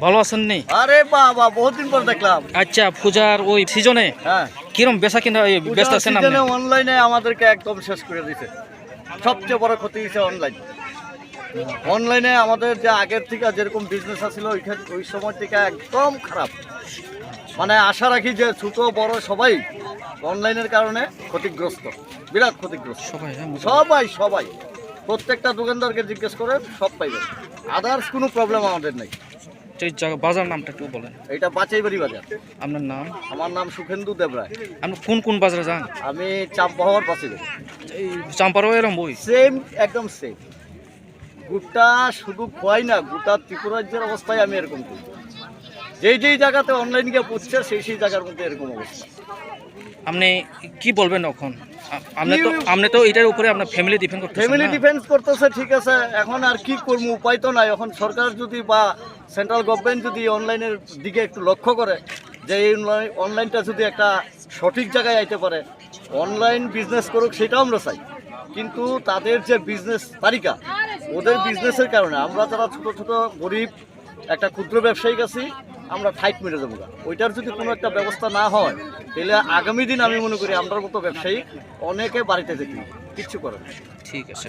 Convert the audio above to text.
ভালো আছেন নি? আরে বাবা বহুত দিন পর দেখলাম। আচ্ছা, পূজার ওই সিজনে কিরম বেচা কিনা ব্যস্ত আছেন আপনি? অনলাইনে আমাদেরকে একদম শেষ করে দিয়েছে। সবচেয়ে বড় ক্ষতি হয়েছে অনলাইন। অনলাইনে আমাদের যে আগের থেকে যেরকম বিজনেস আছিল ওই সময় থেকে একদম খারাপ। মানে আশা রাখি যে ছোট বড় সবাই অনলাইনের কারণে ক্ষতিগ্রস্ত, বিরাট ক্ষতিগ্রস্ত। সবাই সবাই প্রত্যেকটা দোকানদারকে জিজ্ঞেস করেন, সব পাইবেন। আদার্স কোনো প্রবলেম আমাদের নেই। বাজার নামটা একটু বলেন। এটা বাচাইবাড়ি বাজার। আপনার নাম? আমার নাম সুখেন্দু দেবরায়। আপনি কোন কোন বাজারে যান? আমি চাম্পাহাওয়ার বাচাইবাড়ি। এই চাম্পাহাওয়ার এরকম বই সেম, একদম সেম। গোটা শুধু খোয়াই না, গোটা ত্রিপুরা রাজ্যের অবস্থায় আমি এরকম করি। যেই যেই জায়গাতে অনলাইন গিয়ে পড়ছে সেই জায়গার মধ্যে এরকম অবস্থা। আপনি কি বলবেন এখন? আপনি তো এটার উপরে আপনার ফ্যামিলি ডিপেন্ড করতেছে। ফ্যামিলি ডিফেন্স করতেছে, ঠিক আছে। এখন আর কি করবো, উপায় তো নাই। এখন সরকার যদি বা সেন্ট্রাল গভর্নমেন্ট যদি অনলাইনের দিকে একটু লক্ষ্য করে, যে এই অনলাইনটা যদি একটা সঠিক জায়গায় আইতে পারে, অনলাইন বিজনেস করুক, সেটাও আমরা চাই। কিন্তু তাদের যে বিজনেস তালিকা, ওদের বিজনেসের কারণে আমরা যারা ছোট ছোট গরিব একটা ক্ষুদ্র ব্যবসায়িক আছি, আমরা ঠাইট মেরে যাবো। ওইটার যদি কোনো একটা ব্যবস্থা না হয়, তাহলে আগামী দিন আমি মনে করি আমরার মতো ব্যবসায়ী অনেকে বাড়িতে যেতে কিচ্ছু করে না। ঠিক আছে।